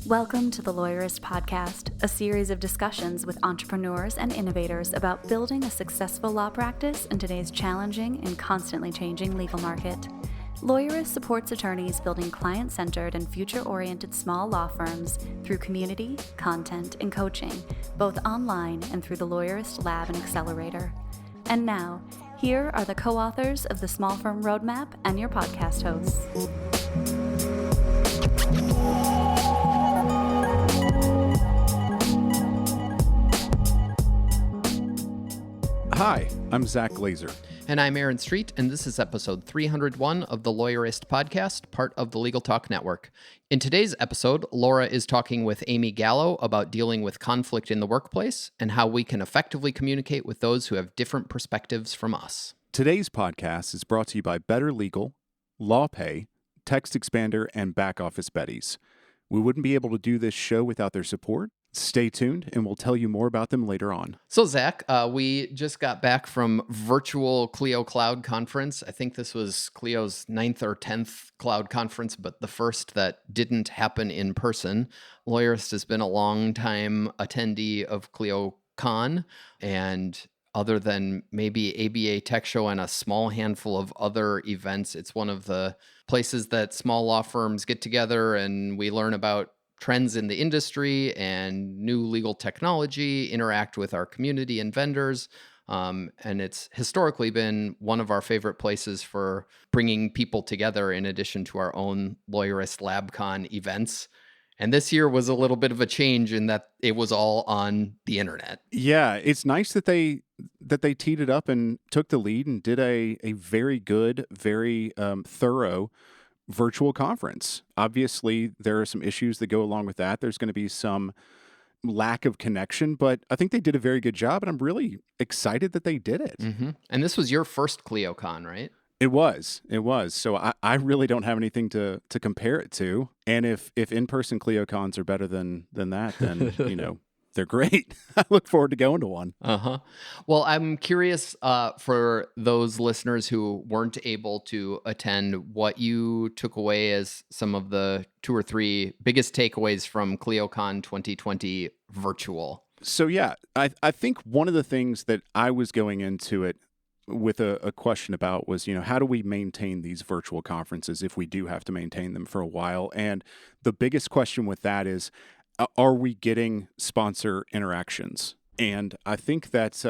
Welcome to the Lawyerist Podcast, a series of discussions with entrepreneurs and innovators about building a successful law practice in today's challenging and constantly changing legal market. Lawyerist supports attorneys building client-centered and future-oriented small law firms through community, content, and coaching, both online and through the Lawyerist Lab and Accelerator. And now, here are the co-authors of the Small Firm Roadmap and your podcast hosts. Hi, I'm Zach Glazer. And I'm Aaron Street, and this is episode 301 of the Lawyerist Podcast, part of the Legal Talk Network. In today's episode, Laura is talking with Amy Gallo about dealing with conflict in the workplace and how we can effectively communicate with those who have different perspectives from us. Today's podcast is brought to you by Better Legal, LawPay, Text Expander, and Back Office Betties. We wouldn't be able to do this show without their support. Stay tuned, and we'll tell you more about them later on. So, Zach, we just got back from virtual Clio Cloud Conference. I think this was Clio's 9th or 10th Cloud Conference, but the first that didn't happen in person. Lawyerist has been a long-time attendee of Clio Con, and other than maybe ABA Tech Show and a small handful of other events, it's one of the places that small law firms get together and we learn about trends in the industry and new legal technology, interact with our community and vendors. And it's historically been one of our favorite places for bringing people together in addition to our own Lawyerist LabCon events. And this year was a little bit of a change in that it was all on the internet. Yeah, it's nice that they teed it up and took the lead and did a very good, very thorough virtual conference. Obviously, there are some issues that go along with that. There's going to be some lack of connection, but I think they did a very good job, and I'm really excited that they did it. Mm-hmm. And this was your first ClioCon, right? It was. So I really don't have anything to compare it to. And if in-person ClioCons are better than that, then, they're great. I look forward to going to one. Uh-huh. Well, I'm curious for those listeners who weren't able to attend, what you took away as some of the 2 or 3 biggest takeaways from ClioCon 2020 virtual. So yeah, I think one of the things that I was going into it with a question about was, how do we maintain these virtual conferences if we do have to maintain them for a while? And the biggest question with that is, are we getting sponsor interactions? And I think that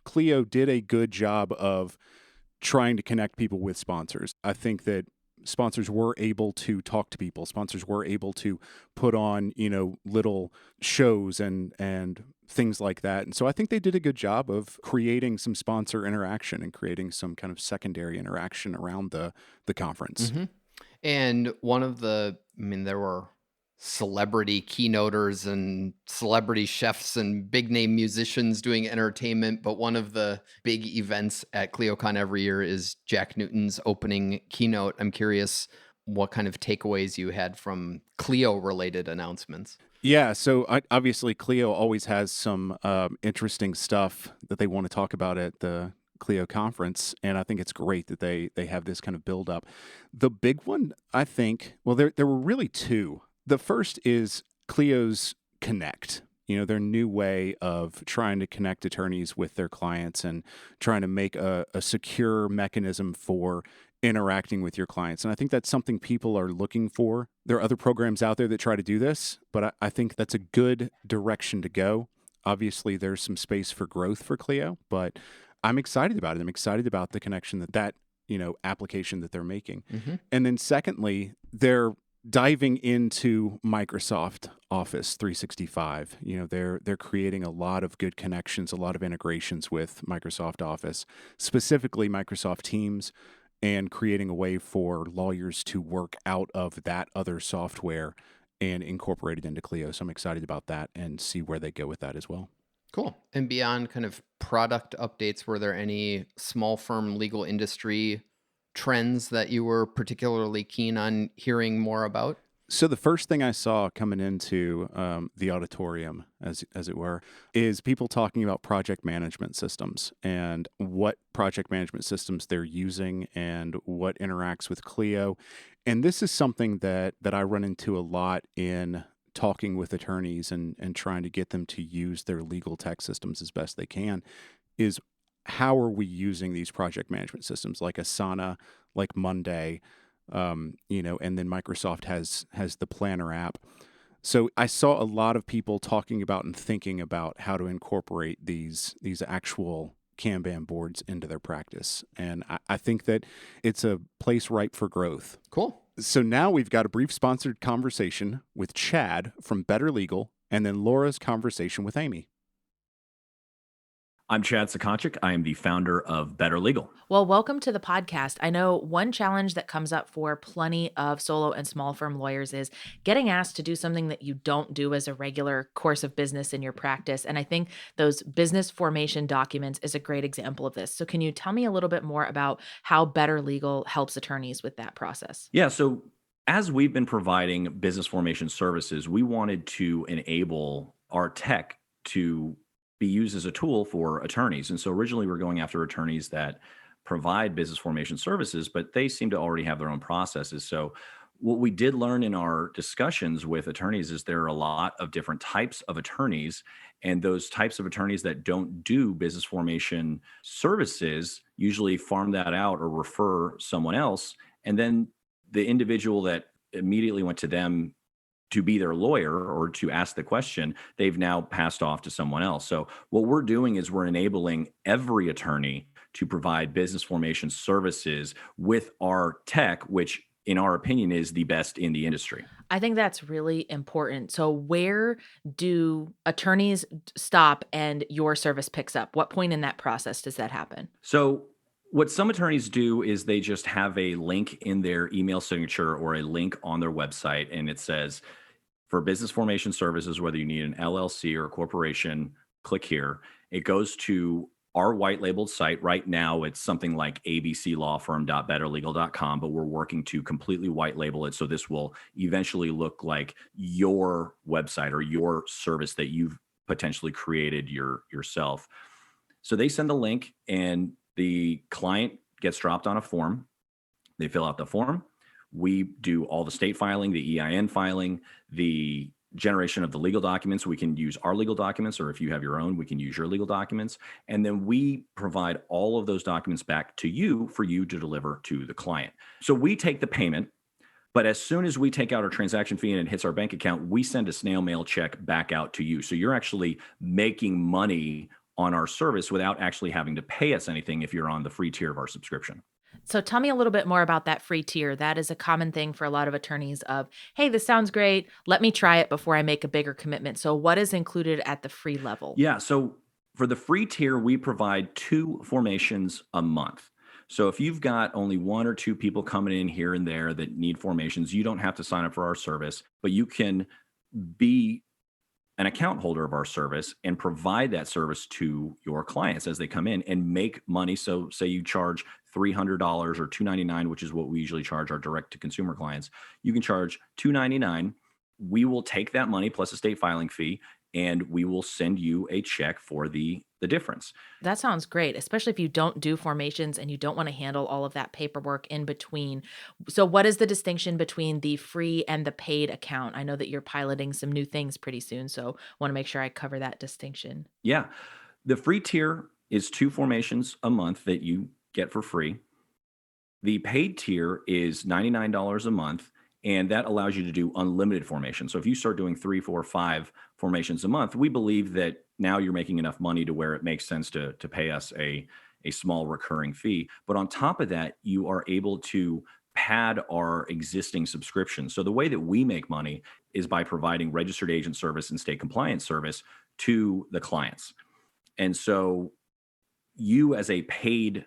Clio did a good job of trying to connect people with sponsors. I think that sponsors were able to talk to people. Sponsors were able to put on, little shows and things like that. And so I think they did a good job of creating some sponsor interaction and creating some kind of secondary interaction around the conference. Mm-hmm. And there were celebrity keynoters and celebrity chefs and big name musicians doing entertainment. But one of the big events at ClioCon every year is Jack Newton's opening keynote. I'm curious what kind of takeaways you had from Clio related announcements. Yeah, so obviously Clio always has some interesting stuff that they want to talk about at the Clio conference, and I think it's great that they have this kind of build up. The big one, I think, well, there were really 2. The first is Clio's Connect, their new way of trying to connect attorneys with their clients and trying to make a secure mechanism for interacting with your clients. And I think that's something people are looking for. There are other programs out there that try to do this, but I think that's a good direction to go. Obviously, there's some space for growth for Clio, but I'm excited about it. I'm excited about the connection that application that they're making. Mm-hmm. And then secondly, they're diving into Microsoft Office 365. They're creating a lot of good connections, a lot of integrations with Microsoft Office, specifically Microsoft Teams, and creating a way for lawyers to work out of that other software and incorporate it into Clio. So I'm excited about that and see where they go with that as well. Cool. And beyond kind of product updates, were there any small firm legal industry trends that you were particularly keen on hearing more about? So the first thing I saw coming into the auditorium, as it were, is people talking about project management systems and what project management systems they're using and what interacts with Clio. And this is something that I run into a lot in talking with attorneys and trying to get them to use their legal tech systems as best they can is how are we using these project management systems like Asana, like Monday, and then Microsoft has the Planner app. So I saw a lot of people talking about and thinking about how to incorporate these actual Kanban boards into their practice. And I think that it's a place ripe for growth. Cool. So now we've got a brief sponsored conversation with Chad from Better Legal and then Laura's conversation with Amy. I'm Chad Sakonchik. I am the founder of Better Legal. Well, welcome to the podcast. I know one challenge that comes up for plenty of solo and small firm lawyers is getting asked to do something that you don't do as a regular course of business in your practice. And I think those business formation documents is a great example of this. So can you tell me a little bit more about how Better Legal helps attorneys with that process? Yeah, so as we've been providing business formation services, we wanted to enable our tech to be used as a tool for attorneys. And so originally we're going after attorneys that provide business formation services, but they seem to already have their own processes. So what we did learn in our discussions with attorneys is there are a lot of different types of attorneys, and those types of attorneys that don't do business formation services usually farm that out or refer someone else. And then the individual that immediately went to them to be their lawyer or to ask the question, they've now passed off to someone else. So what we're doing is we're enabling every attorney to provide business formation services with our tech, which in our opinion is the best in the industry. I think that's really important. So where do attorneys stop and your service picks up? What point in that process does that happen? So what some attorneys do is they just have a link in their email signature or a link on their website, and it says, for business formation services, whether you need an LLC or a corporation, click here. It goes to our white labeled site. Right now, it's something like abclawfirm.betterlegal.com, but we're working to completely white label it. So this will eventually look like your website or your service that you've potentially created yourself. So they send the link and the client gets dropped on a form. They fill out the form. We do all the state filing, the EIN filing, the generation of the legal documents. We can use our legal documents, or if you have your own, we can use your legal documents. And then we provide all of those documents back to you for you to deliver to the client. So we take the payment, but as soon as we take out our transaction fee and it hits our bank account, we send a snail mail check back out to you. So you're actually making money on our service without actually having to pay us anything if you're on the free tier of our subscription. So tell me a little bit more about that free tier. That is a common thing for a lot of attorneys of, hey, this sounds great. Let me try it before I make a bigger commitment. So what is included at the free level? Yeah. So for the free tier, we provide 2 formations a month. So if you've got only 1 or 2 people coming in here and there that need formations, you don't have to sign up for our service, but you can be an account holder of our service and provide that service to your clients as they come in and make money. So say you charge $300 or $299, which is what we usually charge our direct to consumer clients. You can charge $299. We will take that money plus a state filing fee, and we will send you a check for the difference. That sounds great, especially if you don't do formations and you don't want to handle all of that paperwork in between. So what is the distinction between the free and the paid account? I know that you're piloting some new things pretty soon, so want to make sure I cover that distinction. Yeah. The free tier is 2 formations a month that you get for free. The paid tier is $99 a month, and that allows you to do unlimited formation. So if you start doing 3, 4, 5 formations a month, we believe that now you're making enough money to where it makes sense to pay us a small recurring fee. But on top of that, you are able to pad our existing subscription. So the way that we make money is by providing registered agent service and state compliance service to the clients. And so you as a paid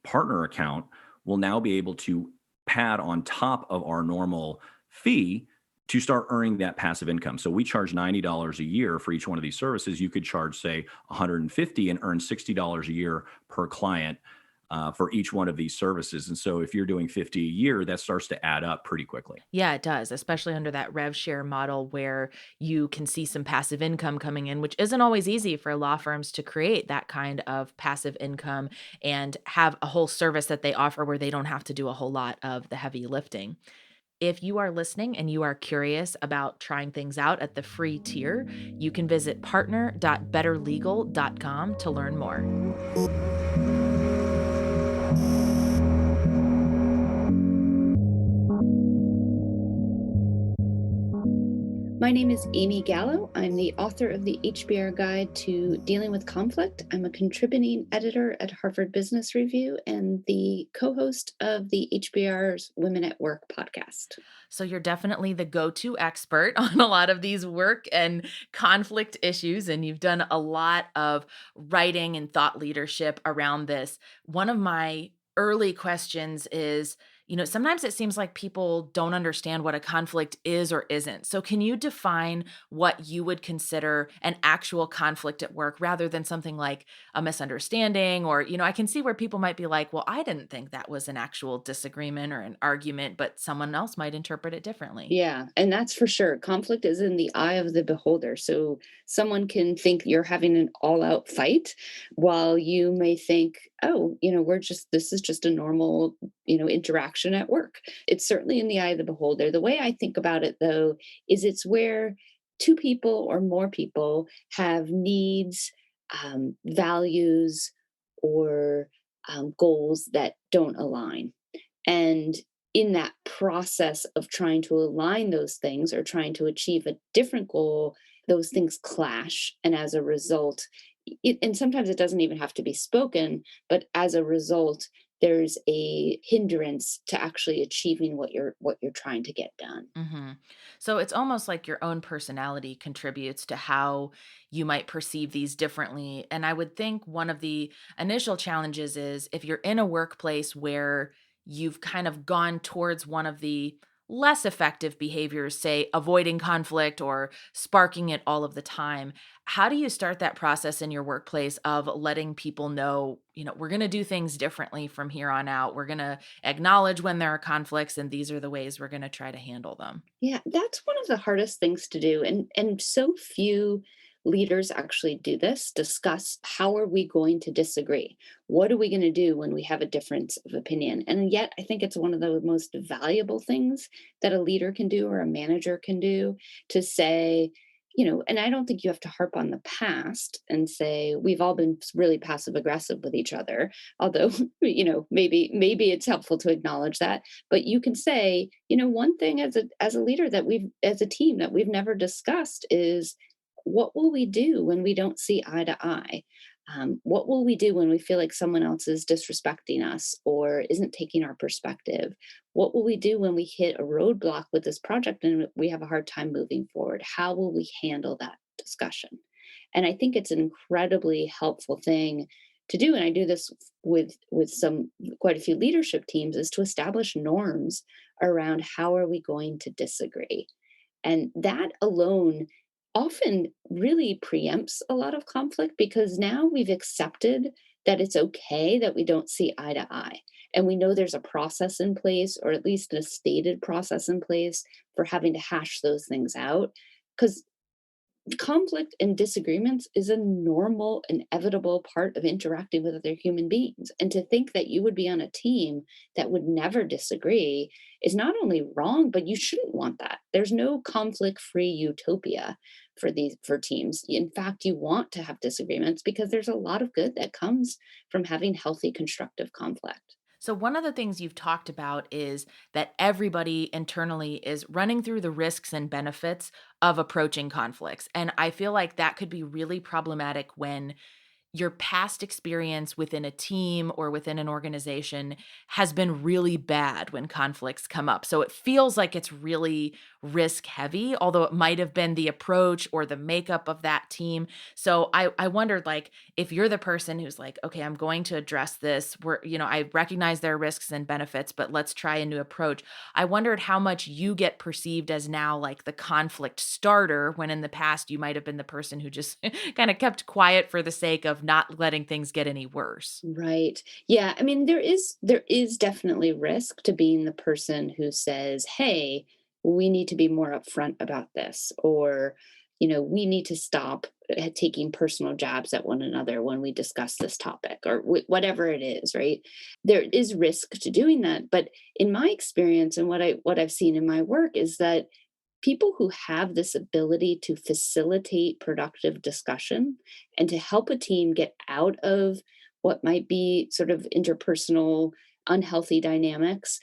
partner account will now be able to pad on top of our normal fee to start earning that passive income. So we charge $90 a year for each one of these services. You could charge, say, $150 and earn $60 a year per client for each one of these services. And so if you're doing $50 a year, that starts to add up pretty quickly. Yeah, it does, especially under that rev share model where you can see some passive income coming in, which isn't always easy for law firms to create that kind of passive income and have a whole service that they offer where they don't have to do a whole lot of the heavy lifting. If you are listening and you are curious about trying things out at the free tier, you can visit partner.betterlegal.com to learn more. My name is Amy Gallo. I'm the author of the HBR Guide to Dealing with Conflict. I'm a contributing editor at Harvard Business Review and the co-host of the HBR's Women at Work podcast. So you're definitely the go-to expert on a lot of these work and conflict issues, and you've done a lot of writing and thought leadership around this. One of my early questions is, sometimes it seems like people don't understand what a conflict is or isn't. So can you define what you would consider an actual conflict at work rather than something like a misunderstanding? Or, I can see where people might be like, well, I didn't think that was an actual disagreement or an argument, but someone else might interpret it differently. Yeah, and that's for sure. Conflict is in the eye of the beholder. So someone can think you're having an all-out fight while you may think, oh, this is just a normal, interaction at work. It's certainly in the eye of the beholder. The way I think about it, though, is it's where two people or more people have needs, values, or goals that don't align. And in that process of trying to align those things or trying to achieve a different goal, those things clash. And as a result, and sometimes it doesn't even have to be spoken, but as a result, there's a hindrance to actually achieving what you're trying to get done. Mm-hmm. So it's almost like your own personality contributes to how you might perceive these differently. And I would think one of the initial challenges is if you're in a workplace where you've kind of gone towards one of the less effective behaviors, say avoiding conflict or sparking it all of the time. How do you start that process in your workplace of letting people know, we're going to do things differently from here on out. We're going to acknowledge when there are conflicts, and these are the ways we're going to try to handle them. Yeah, that's one of the hardest things to do. And so few leaders actually do this, discuss how are we going to disagree? What are we going to do when we have a difference of opinion? And yet I think it's one of the most valuable things that a leader can do or a manager can do to say, and I don't think you have to harp on the past and say we've all been really passive aggressive with each other, although maybe it's helpful to acknowledge that. But you can say, one thing as a leader that we've as a team that we've never discussed is what will we do when we don't see eye to eye? What will we do when we feel like someone else is disrespecting us or isn't taking our perspective? What will we do when we hit a roadblock with this project and we have a hard time moving forward? How will we handle that discussion? And I think it's an incredibly helpful thing to do. And I do this with quite a few leadership teams, is to establish norms around how are we going to disagree. And that alone often really preempts a lot of conflict because now we've accepted that it's okay that we don't see eye to eye. And we know there's a process in place, or at least a stated process in place for having to hash those things out. Because conflict and disagreements is a normal, inevitable part of interacting with other human beings. And to think that you would be on a team that would never disagree is not only wrong, but you shouldn't want that. There's no conflict-free utopia for teams. In fact, you want to have disagreements because there's a lot of good that comes from having healthy, constructive conflict. So one of the things you've talked about is that everybody internally is running through the risks and benefits of approaching conflicts. And I feel like that could be really problematic when your past experience within a team or within an organization has been really bad when conflicts come up. So it feels like it's really risk heavy, although it might have been the approach or the makeup of that team. So I wondered, like, if you're the person who's like, okay, I'm going to address this, I recognize there are risks and benefits, but let's try a new approach. I wondered how much you get perceived as now like the conflict starter, when in the past you might have been the person who just kind of kept quiet for the sake of not letting things get any worse. Right. Yeah. I mean, there is definitely risk to being the person who says, hey, we need to be more upfront about this, or we need to stop taking personal jabs at one another when we discuss this topic, or whatever it is, right? There is risk to doing that, but in my experience and what I've seen in my work is that people who have this ability to facilitate productive discussion and to help a team get out of what might be sort of interpersonal unhealthy dynamics,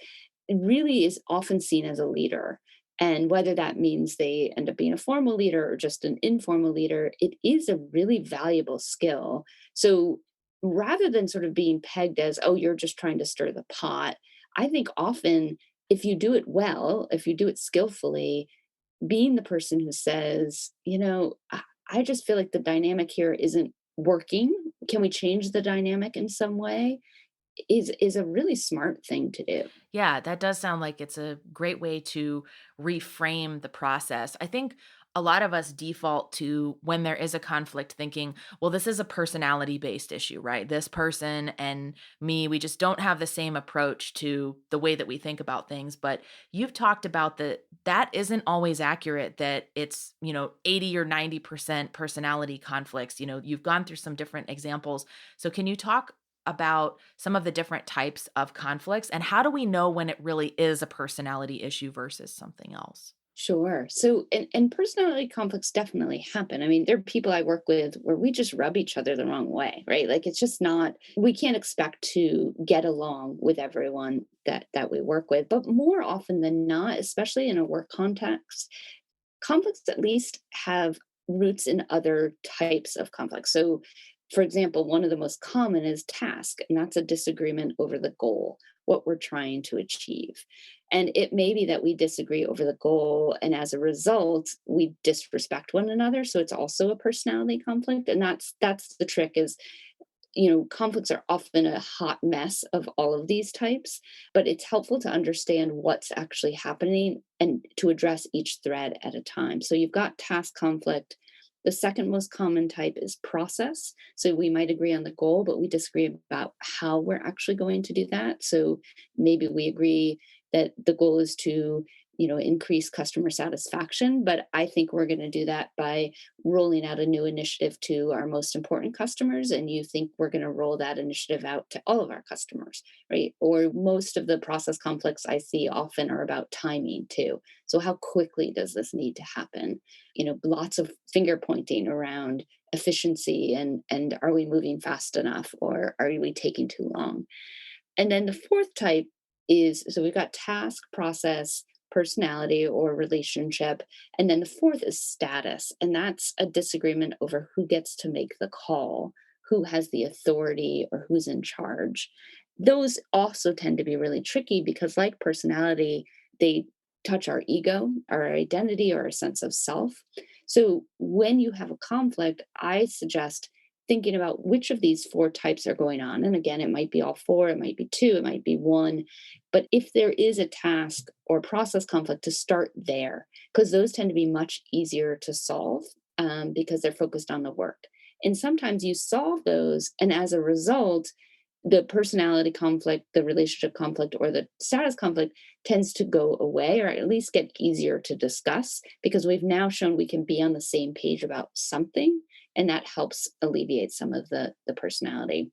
it really is often seen as a leader. And whether that means they end up being a formal leader or just an informal leader, it is a really valuable skill. So rather than sort of being pegged as, oh, you're just trying to stir the pot, I think often if you do it well, if you do it skillfully, being the person who says, I just feel like the dynamic here isn't working. Can we change the dynamic in some way? Is a really smart thing to do. Yeah, that does sound like it's a great way to reframe the process. I think a lot of us default to when there is a conflict thinking, well, this is a personality based issue, right? This person and me, we just don't have the same approach to the way that we think about things. But you've talked about that isn't always accurate, that it's, 80 or 90% personality conflicts. You've gone through some different examples. So can you talk about some of the different types of conflicts and how do we know when it really is a personality issue versus something else? Sure. So, and personality conflicts definitely happen. I mean, there are people I work with where we just rub each other the wrong way, right? Like it's just not, we can't expect to get along with everyone that we work with. But more often than not, especially in a work context, conflicts at least have roots in other types of conflicts. So, for example, one of the most common is task, and that's a disagreement over the goal, what we're trying to achieve. And it may be that we disagree over the goal, and as a result, we disrespect one another. So it's also a personality conflict, and that's the trick. Is conflicts are often a hot mess of all of these types, but it's helpful to understand what's actually happening and to address each thread at a time. So you've got task conflict. The second most common type is process. So we might agree on the goal, but we disagree about how we're actually going to do that. So maybe we agree that the goal is to increase customer satisfaction, but I think we're going to do that by rolling out a new initiative to our most important customers, and you think we're going to roll that initiative out to all of our customers, right? Or most of the process conflicts I see often are about timing too. So how quickly does this need to happen? Lots of finger pointing around efficiency and are we moving fast enough, or are we taking too long? And then the fourth type is, so we've got task, process, personality, or relationship. And then the fourth is status. And that's a disagreement over who gets to make the call, who has the authority, or who's in charge. Those also tend to be really tricky because, like personality, they touch our ego, our identity, or our sense of self. So when you have a conflict, I suggest thinking about which of these four types are going on. And again, it might be all four, it might be two, it might be one. But if there is a task or process conflict, to start there, because those tend to be much easier to solve because they're focused on the work. And sometimes you solve those, and as a result, the personality conflict, the relationship conflict, or the status conflict tends to go away, or at least get easier to discuss, because we've now shown we can be on the same page about something, and that helps alleviate some of the personality.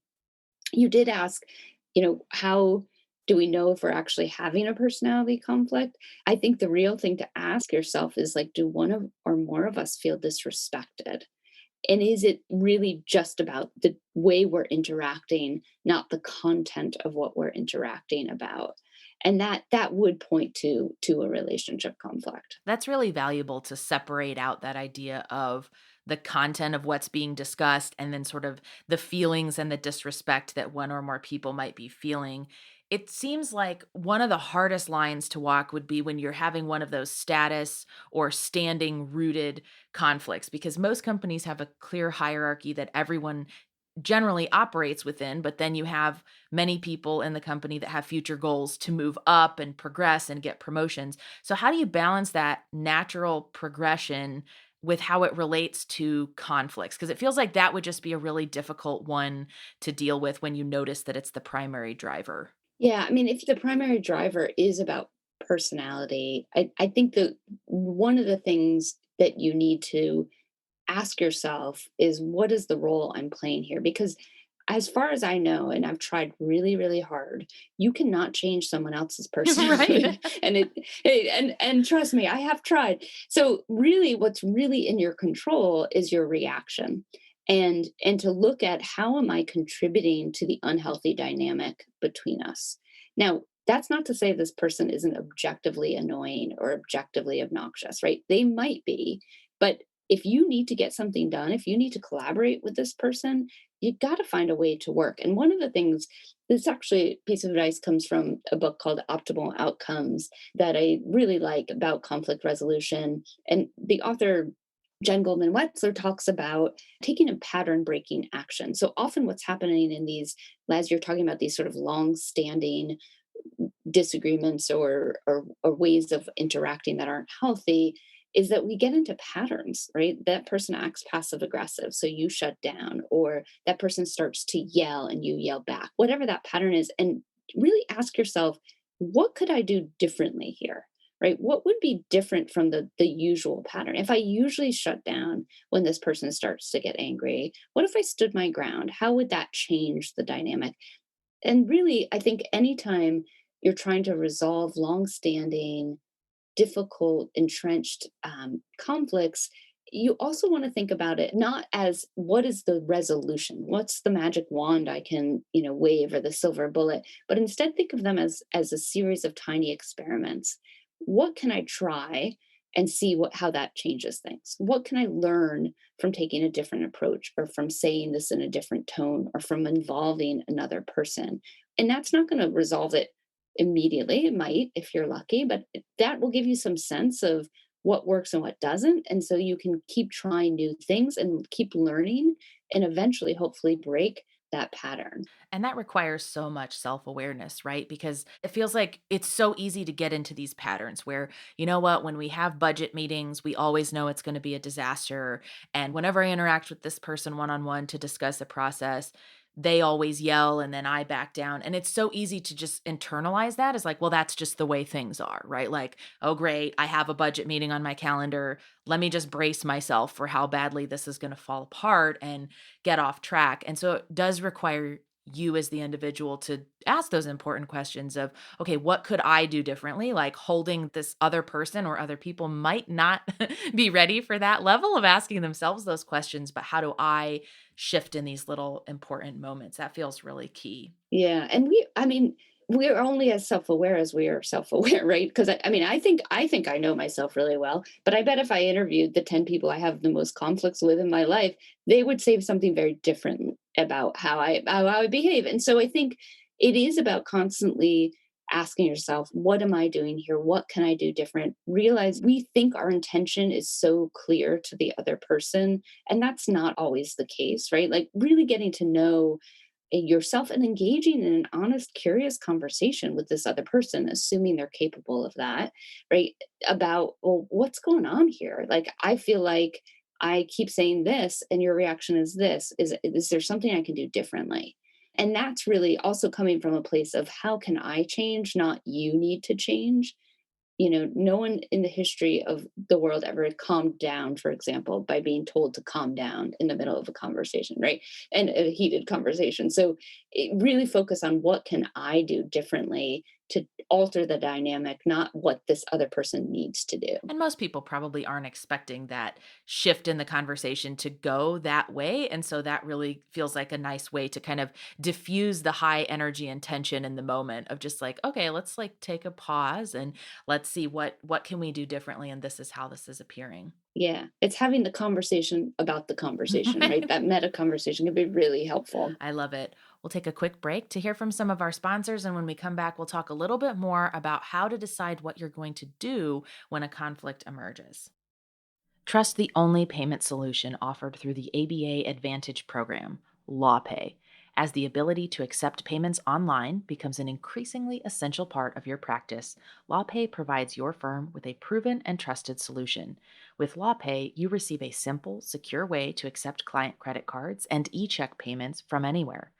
You did ask, how do we know if we're actually having a personality conflict? I think the real thing to ask yourself is like, do one of or more of us feel disrespected? And is it really just about the way we're interacting, not the content of what we're interacting about? And that would point to a relationship conflict. That's really valuable to separate out that idea of the content of what's being discussed and then sort of the feelings and the disrespect that one or more people might be feeling. It seems like one of the hardest lines to walk would be when you're having one of those status or standing rooted conflicts, because most companies have a clear hierarchy that everyone generally operates within, but then you have many people in the company that have future goals to move up and progress and get promotions. So how do you balance that natural progression with how it relates to conflicts? Because it feels like that would just be a really difficult one to deal with when you notice that it's the primary driver. Yeah, I mean, if the primary driver is about personality, I think that one of the things that you need to ask yourself is, what is the role I'm playing here? Because as far as I know, and I've tried really, really hard, you cannot change someone else's personality. Right. And trust me, I have tried. So really what's really in your control is your reaction. And to look at, how am I contributing to the unhealthy dynamic between us? Now, that's not to say this person isn't objectively annoying or objectively obnoxious, right? They might be, but if you need to get something done, if you need to collaborate with this person, you got to find a way to work. And one of the things, this actually piece of advice comes from a book called Optimal Outcomes that I really like about conflict resolution. And the author, Jen Goldman Wetzler, talks about taking a pattern breaking action. So often what's happening in these, as you're talking about these sort of long standing disagreements or ways of interacting that aren't healthy, is that we get into patterns, right? That person acts passive aggressive, so you shut down, or that person starts to yell and you yell back, whatever that pattern is. And really ask yourself, what could I do differently here? Right? What would be different from the usual pattern? If I usually shut down when this person starts to get angry, what if I stood my ground? How would that change the dynamic? And really, I think anytime you're trying to resolve long-standing, difficult, entrenched conflicts, you also want to think about it not as, what is the resolution, what's the magic wand I can, wave, or the silver bullet, but instead think of them as a series of tiny experiments. What can I try and see how that changes things? What can I learn from taking a different approach, or from saying this in a different tone, or from involving another person? And that's not going to resolve it immediately. It might, if you're lucky, but that will give you some sense of what works and what doesn't. And so you can keep trying new things and keep learning, and eventually, hopefully, break that pattern. And that requires so much self awareness, right? Because it feels like it's so easy to get into these patterns where, you know what, when we have budget meetings, we always know it's going to be a disaster. And whenever I interact with this person one on one to discuss a process, they always yell and then I back down. And it's so easy to just internalize that as like, well, that's just the way things are, right? Like, oh, great, I have a budget meeting on my calendar. Let me just brace myself for how badly this is going to fall apart and get off track. And so it does require you as the individual to ask those important questions of, okay, what could I do differently? Like, holding this other person or other people might not be ready for that level of asking themselves those questions, but how do I shift in these little important moments? That feels really key. Yeah. And we're only as self-aware as we are self-aware, right? Because I think I know myself really well, but I bet if I interviewed the 10 people I have the most conflicts with in my life, they would say something very different about how I behave. And so I think it is about constantly asking yourself, what am I doing here? What can I do different? Realize we think our intention is so clear to the other person, and that's not always the case, right? Like, really getting to know yourself and engaging in an honest, curious conversation with this other person, assuming they're capable of that, right? About, well, what's going on here? Like, I feel like I keep saying this and your reaction is this. Is there something I can do differently? And that's really also coming from a place of, how can I change, not you need to change. No one in the history of the world ever calmed down, for example, by being told to calm down in the middle of a conversation, right? And a heated conversation. So really focus on, what can I do differently to alter the dynamic, not what this other person needs to do. And most people probably aren't expecting that shift in the conversation to go that way. And so that really feels like a nice way to kind of diffuse the high energy and tension in the moment of just like, okay, let's like take a pause and let's see what can we do differently. And this is how this is appearing. Yeah. It's having the conversation about the conversation, right? That meta conversation can be really helpful. I love it. We'll take a quick break to hear from some of our sponsors. And when we come back, we'll talk a little bit more about how to decide what you're going to do when a conflict emerges. Trust the only payment solution offered through the ABA Advantage program, LawPay, as the ability to accept payments online becomes an increasingly essential part of your practice. LawPay provides your firm with a proven and trusted solution. With LawPay, you receive a simple, secure way to accept client credit cards and e-check payments from anywhere.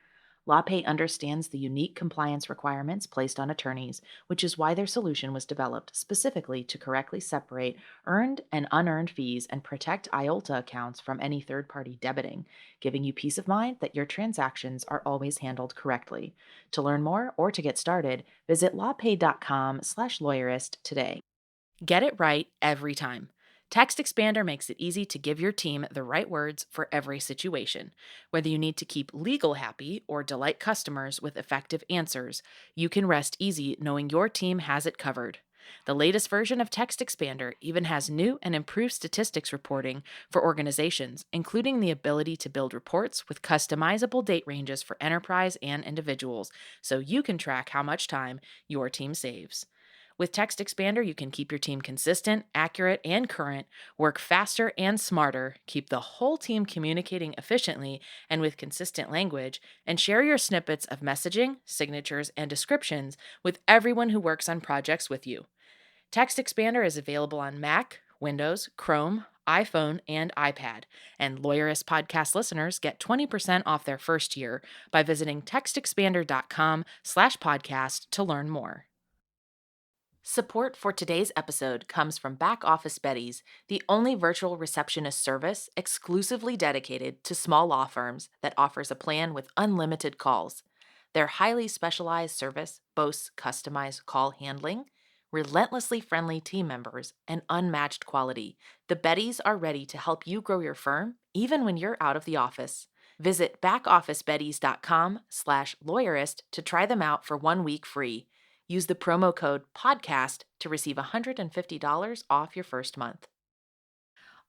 LawPay understands the unique compliance requirements placed on attorneys, which is why their solution was developed specifically to correctly separate earned and unearned fees and protect IOLTA accounts from any third-party debiting, giving you peace of mind that your transactions are always handled correctly. To learn more or to get started, visit lawpay.com/lawyerist today. Get it right every time. Text Expander makes it easy to give your team the right words for every situation. Whether you need to keep legal happy or delight customers with effective answers, you can rest easy knowing your team has it covered. The latest version of Text Expander even has new and improved statistics reporting for organizations, including the ability to build reports with customizable date ranges for enterprise and individuals, so you can track how much time your team saves. With Text Expander, you can keep your team consistent, accurate, and current, work faster and smarter, keep the whole team communicating efficiently and with consistent language, and share your snippets of messaging, signatures, and descriptions with everyone who works on projects with you. Text Expander is available on Mac, Windows, Chrome, iPhone, and iPad, and Lawyerist podcast listeners get 20% off their first year by visiting textexpander.com/podcast to learn more. Support for today's episode comes from Back Office Betties, the only virtual receptionist service exclusively dedicated to small law firms that offers a plan with unlimited calls. Their highly specialized service boasts customized call handling, relentlessly friendly team members, and unmatched quality. The Betties are ready to help you grow your firm, even when you're out of the office. Visit backofficebetties.com/lawyerist to try them out for 1 week free. Use the promo code PODCAST to receive $150 off your first month.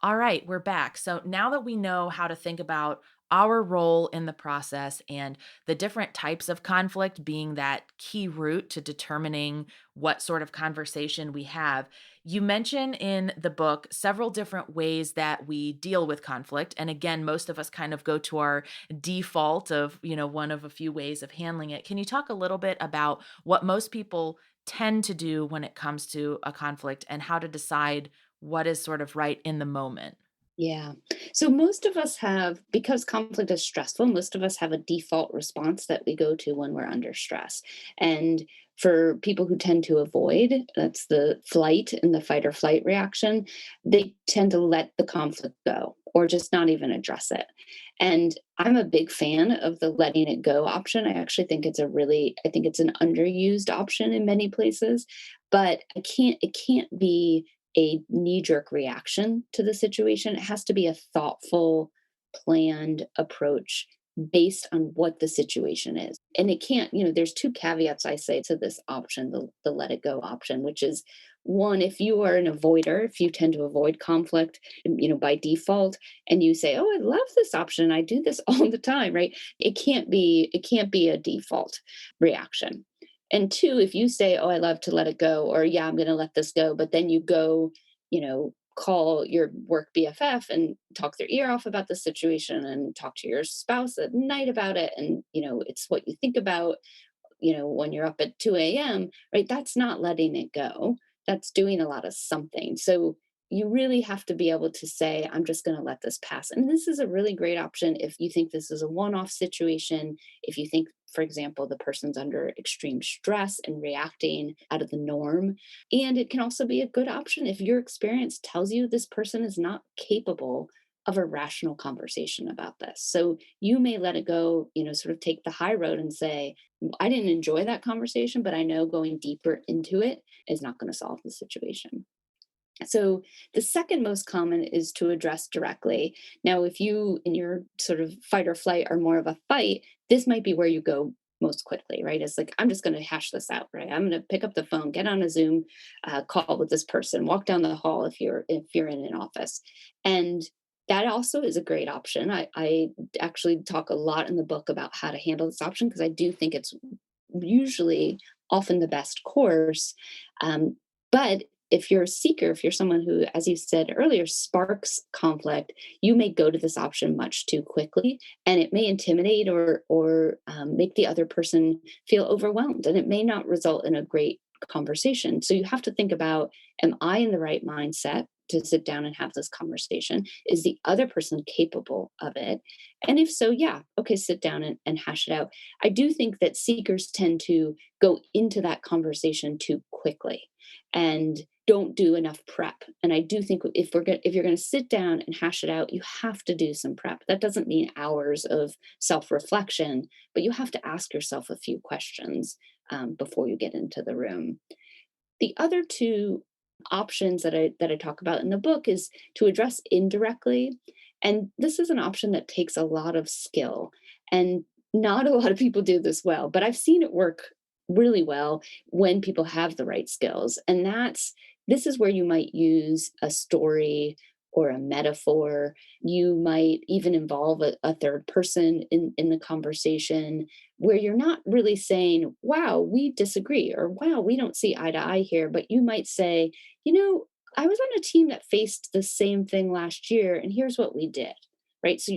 All right, we're back. So now that we know how to think about our role in the process and the different types of conflict being that key route to determining what sort of conversation we have, you mention in the book several different ways that we deal with conflict. And again, most of us kind of go to our default of, one of a few ways of handling it. Can you talk a little bit about what most people tend to do when it comes to a conflict and how to decide what is sort of right in the moment? Yeah. So most of us have, because conflict is stressful, most of us have a default response that we go to when we're under stress. And for people who tend to avoid, that's the flight and the fight or flight reaction, they tend to let the conflict go or just not even address it. And I'm a big fan of the letting it go option. I actually think I think it's an underused option in many places, but it can't be a knee-jerk reaction to the situation. It has to be a thoughtful, planned approach based on what the situation is. And it can't, there's two caveats I say to this option, the let it go option, which is one, if you are an avoider, if you tend to avoid conflict, by default, and you say, "Oh, I love this option. I do this all the time," right? It can't be a default reaction. And two, if you say, "Oh, I love to let it go," or "Yeah, I'm going to let this go," but then you go, call your work BFF and talk their ear off about the situation and talk to your spouse at night about it. And, it's what you think about, when you're up at 2 a.m., right? That's not letting it go. That's doing a lot of something. So you really have to be able to say, "I'm just going to let this pass." And this is a really great option if you think this is a one-off situation. If you think, for example, the person's under extreme stress and reacting out of the norm. And it can also be a good option if your experience tells you this person is not capable of a rational conversation about this. So you may let it go, sort of take the high road and say, "I didn't enjoy that conversation, but I know going deeper into it is not going to solve the situation." So the second most common is to address directly. Now, if you in your sort of fight or flight are more of a fight, this might be where you go most quickly, right? It's like, "I'm just going to hash this out, right? I'm going to pick up the phone, get on a Zoom call with this person, walk down the hall if you're in an office." And that also is a great option. I actually talk a lot in the book about how to handle this option because I do think it's usually often the best course. But if you're a seeker, if you're someone who, as you said earlier, sparks conflict, you may go to this option much too quickly, and it may intimidate or make the other person feel overwhelmed, and it may not result in a great conversation. So you have to think about, am I in the right mindset to sit down and have this conversation? Is the other person capable of it? And if so, yeah, okay, sit down and hash it out. I do think that seekers tend to go into that conversation too quickly and don't do enough prep. And I do think if you're going to sit down and hash it out, you have to do some prep. That doesn't mean hours of self-reflection, but you have to ask yourself a few questions before you get into the room. The other two options that I talk about in the book is to address indirectly. And this is an option that takes a lot of skill. And not a lot of people do this well, but I've seen it work really well when people have the right skills. And this is where you might use a story or a metaphor. You might even involve a third person in the conversation, where you're not really saying, wow, we disagree, or wow, we don't see eye to eye here. But you might say, you know, I was on a team that faced the same thing last year, and here's what we did. Right. So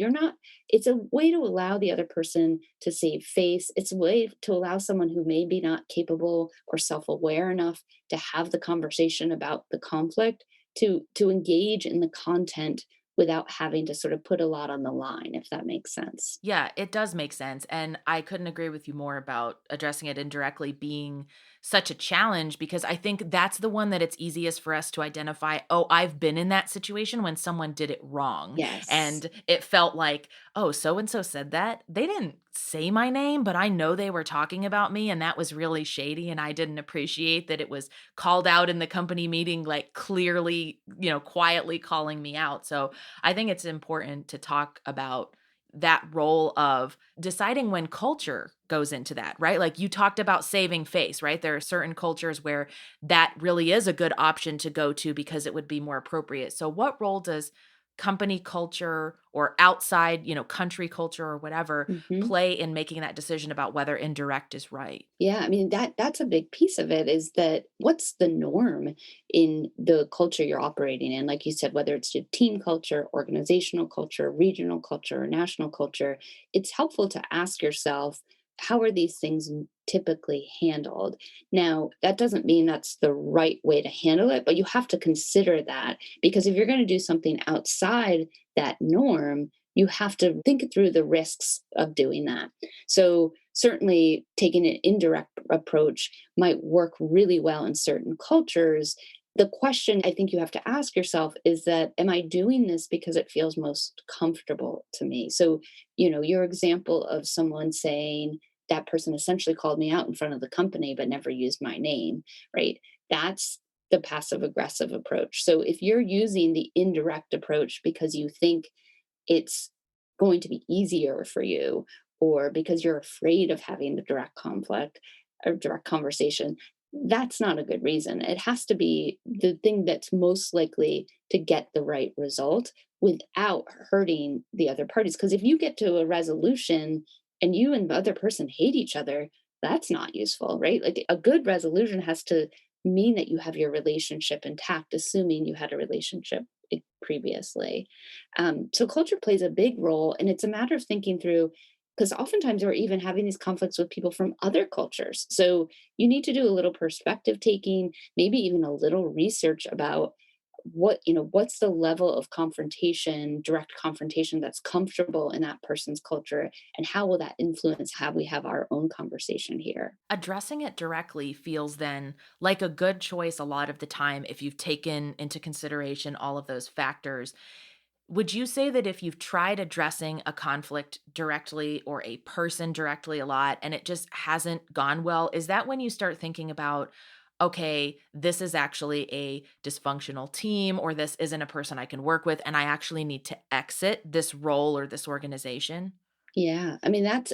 it's a way to allow the other person to save face. It's a way to allow someone who may be not capable or self aware enough to have the conversation about the conflict, to engage in the content without having to sort of put a lot on the line, if that makes sense. Yeah, it does make sense. And I couldn't agree with you more about addressing it indirectly being such a challenge, because I think that's the one that it's easiest for us to identify. Oh, I've been in that situation when someone did it wrong. Yes. And it felt like, oh, so and so said that. They didn't say my name, but I know they were talking about me. And that was really shady. And I didn't appreciate that it was called out in the company meeting, like clearly, quietly calling me out. So I think it's important to talk about that role of deciding when culture goes into that, right? Like you talked about saving face, right? There are certain cultures where that really is a good option to go to because it would be more appropriate. So what role does company culture or outside, country culture or whatever Mhm. play in making that decision about whether indirect is right? Yeah, I mean that's a big piece of it, is that what's the norm in the culture you're operating in? Like you said, whether it's your team culture, organizational culture, regional culture, or national culture, it's helpful to ask yourself, how are these things typically handled? Now, that doesn't mean that's the right way to handle it, but you have to consider that, because if you're going to do something outside that norm, you have to think through the risks of doing that. So certainly taking an indirect approach might work really well in certain cultures. The question I think you have to ask yourself is that, am I doing this because it feels most comfortable to me? So, your example of someone saying that person essentially called me out in front of the company but never used my name, right? That's the passive aggressive approach. So if you're using the indirect approach because you think it's going to be easier for you, or because you're afraid of having the direct conflict or direct conversation, that's not a good reason. It has to be the thing that's most likely to get the right result without hurting the other parties. Because if you get to a resolution and you and the other person hate each other, that's not useful, right? Like a good resolution has to mean that you have your relationship intact, assuming you had a relationship previously. So culture plays a big role, and it's a matter of thinking through, because oftentimes we're even having these conflicts with people from other cultures. So you need to do a little perspective taking, maybe even a little research about what's the level of confrontation, direct confrontation, that's comfortable in that person's culture, and how will that influence how we have our own conversation here. Addressing it directly feels then like a good choice a lot of the time if you've taken into consideration all of those factors. Would you say that if you've tried addressing a conflict directly or a person directly a lot and it just hasn't gone well, is that when you start thinking about, okay, this is actually a dysfunctional team, or this isn't a person I can work with and I actually need to exit this role or this organization? Yeah, I mean that's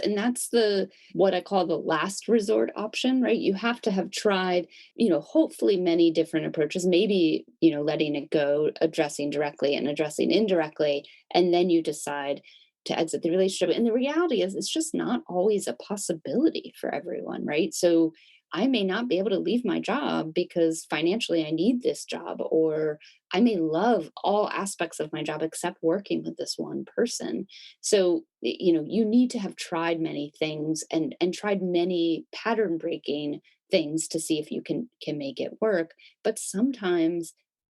the what I call the last resort option, right? You have to have tried, hopefully many different approaches, maybe, letting it go, addressing directly and addressing indirectly, and then you decide to exit the relationship. And the reality is it's just not always a possibility for everyone, right? So I may not be able to leave my job because financially I need this job, or I may love all aspects of my job except working with this one person. So you need to have tried many things and tried many pattern breaking things to see if you can make it work. But sometimes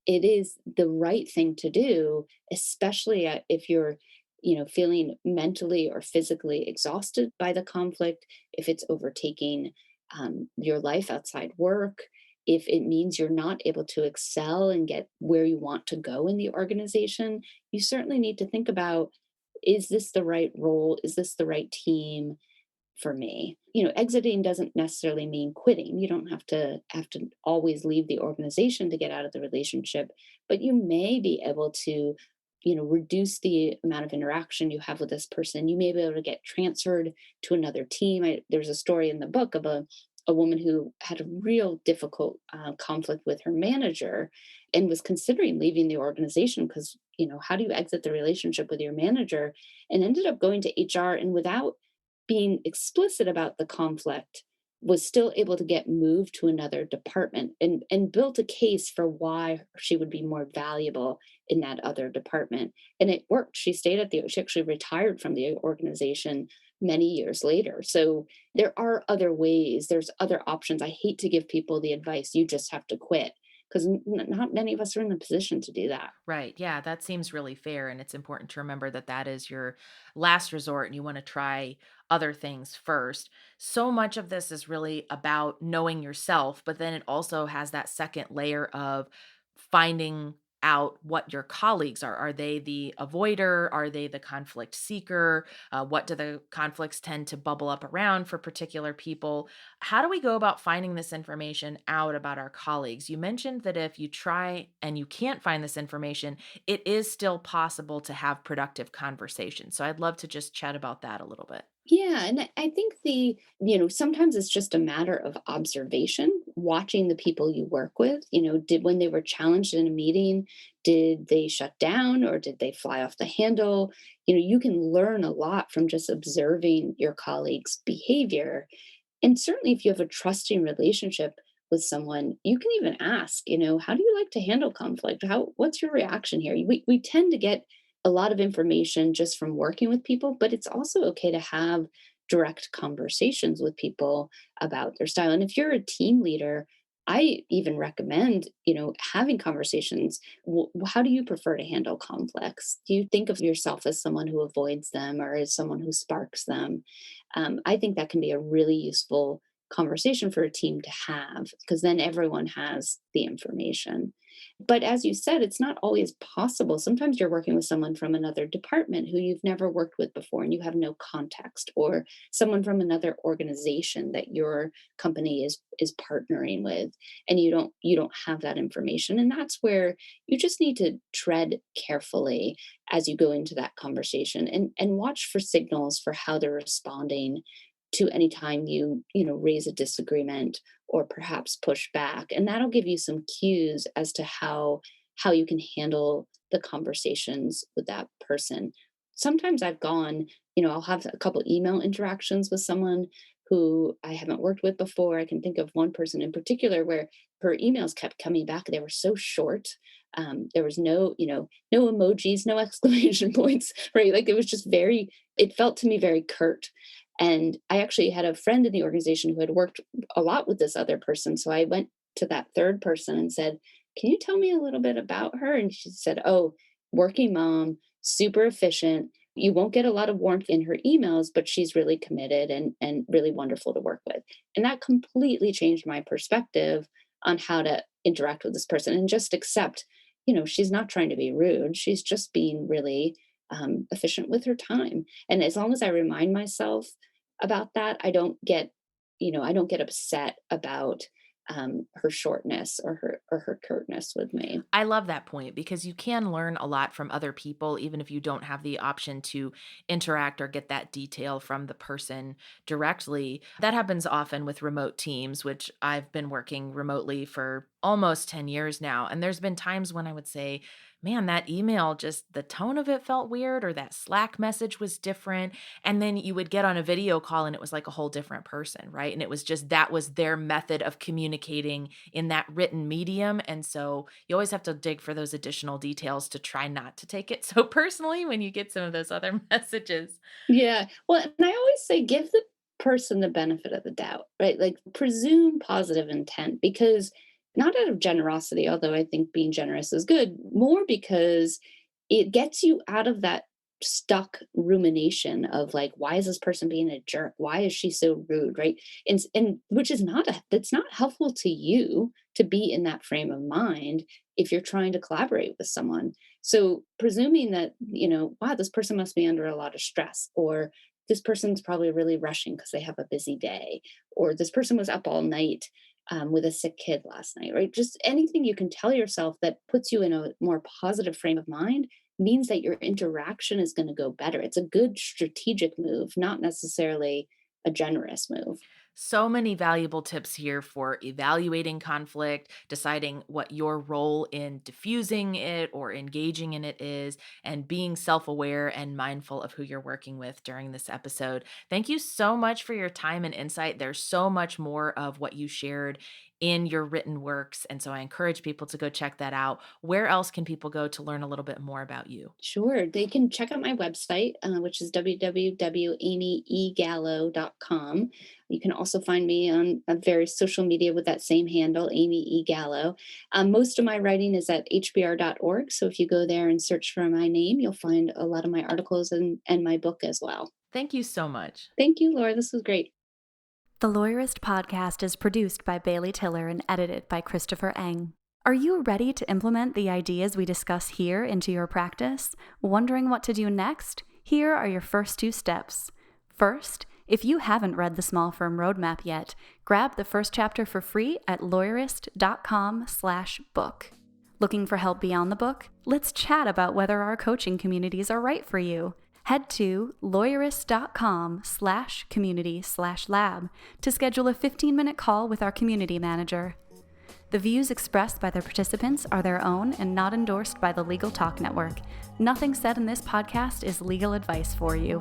it is the right thing to do, especially if you're, feeling mentally or physically exhausted by the conflict, if it's overtaking your life outside work, if it means you're not able to excel and get where you want to go in the organization, you certainly need to think about, is this the right role? Is this the right team for me? Exiting doesn't necessarily mean quitting. You don't have to always leave the organization to get out of the relationship, but you may be able to, reduce the amount of interaction you have with this person. You may be able to get transferred to another team. There's a story in the book of a woman who had a real difficult conflict with her manager and was considering leaving the organization because, how do you exit the relationship with your manager, and ended up going to HR, and without being explicit about the conflict, was still able to get moved to another department, and built a case for why she would be more valuable in that other department. And it worked. She actually retired from the organization many years later. So there are other ways, there's other options. I hate to give people the advice, you just have to quit, because not many of us are in the position to do that. Right. Yeah, that seems really fair. And it's important to remember that that is your last resort and you want to try other things first. So much of this is really about knowing yourself, but then it also has that second layer of finding out what your colleagues are. Are they the avoider? Are they the conflict seeker? What do the conflicts tend to bubble up around for particular people? How do we go about finding this information out about our colleagues? You mentioned that if you try and you can't find this information, it is still possible to have productive conversations. So I'd love to just chat about that a little bit. Yeah, and I think sometimes it's just a matter of observation, watching the people you work with. Did when they were challenged in a meeting, did they shut down or did they fly off the handle? You can learn a lot from just observing your colleagues' behavior. And certainly if you have a trusting relationship with someone, you can even ask, how do you like to handle conflict? What's your reaction here? We tend to get a lot of information just from working with people, but it's also okay to have direct conversations with people about their style. And if you're a team leader, I even recommend, having conversations. How do you prefer to handle conflicts? Do you think of yourself as someone who avoids them or as someone who sparks them? I think that can be a really useful conversation for a team to have, because then everyone has the information. But as you said, it's not always possible. Sometimes you're working with someone from another department who you've never worked with before and you have no context, or someone from another organization that your company is partnering with, and you don't have that information. And that's where you just need to tread carefully as you go into that conversation, and watch for signals for how they're responding to any time you raise a disagreement or perhaps push back, and that'll give you some cues as to how you can handle the conversations with that person. Sometimes I'll have a couple email interactions with someone who I haven't worked with before. I can think of one person in particular where her emails kept coming back. They were so short. There was no emojis, no exclamation points, right? Like it felt to me very curt. And I actually had a friend in the organization who had worked a lot with this other person. So I went to that third person and said, "Can you tell me a little bit about her?" And she said, "Oh, working mom, super efficient. You won't get a lot of warmth in her emails, but she's really committed and really wonderful to work with." And that completely changed my perspective on how to interact with this person, and just accept, she's not trying to be rude. She's just being really efficient with her time. And as long as I remind myself about that, I don't get upset about her shortness or her curtness with me. I love that point because you can learn a lot from other people, even if you don't have the option to interact or get that detail from the person directly. That happens often with remote teams, which I've been working remotely for almost 10 years now. And there's been times when I would say, man, that email, just the tone of it felt weird, or that Slack message was different. And then you would get on a video call and it was like a whole different person, right? And it was just that was their method of communicating in that written medium. And so you always have to dig for those additional details to try not to take it so personally when you get some of those other messages. Yeah. Well, and I always say give the person the benefit of the doubt, right? Like presume positive intent, because not out of generosity, although I think being generous is good, more because it gets you out of that stuck rumination of like, why is this person being a jerk? Why is she so rude? Right. And which is that's not helpful to you to be in that frame of mind if you're trying to collaborate with someone. So presuming that, wow, this person must be under a lot of stress, or this person's probably really rushing because they have a busy day, or this person was up all night with a sick kid last night, right? Just anything you can tell yourself that puts you in a more positive frame of mind means that your interaction is going to go better. It's a good strategic move, not necessarily a generous move. So many valuable tips here for evaluating conflict, deciding what your role in diffusing it or engaging in it is, and being self-aware and mindful of who you're working with during this episode. Thank you so much for your time and insight. There's so much more of what you shared in your written works, and so I encourage people to go check that out. Where else can people go to learn a little bit more about you? Sure. They can check out my website, which is www.amyegallo.com. You can also find me on various social media with that same handle, Amy E. Gallo. Most of my writing is at hbr.org. So if you go there and search for my name, you'll find a lot of my articles and my book as well. Thank you so much. Thank you, Laura. This was great. The Lawyerist podcast is produced by Bailey Tiller and edited by Christopher Eng. Are you ready to implement the ideas we discuss here into your practice? Wondering what to do next? Here are your first 2 steps. First, if you haven't read the Small Firm Roadmap yet, grab the first chapter for free at lawyerist.com/book. Looking for help beyond the book? Let's chat about whether our coaching communities are right for you. Head to lawyerist.com/community/lab to schedule a 15-minute call with our community manager. The views expressed by the participants are their own and not endorsed by the Legal Talk Network. Nothing said in this podcast is legal advice for you.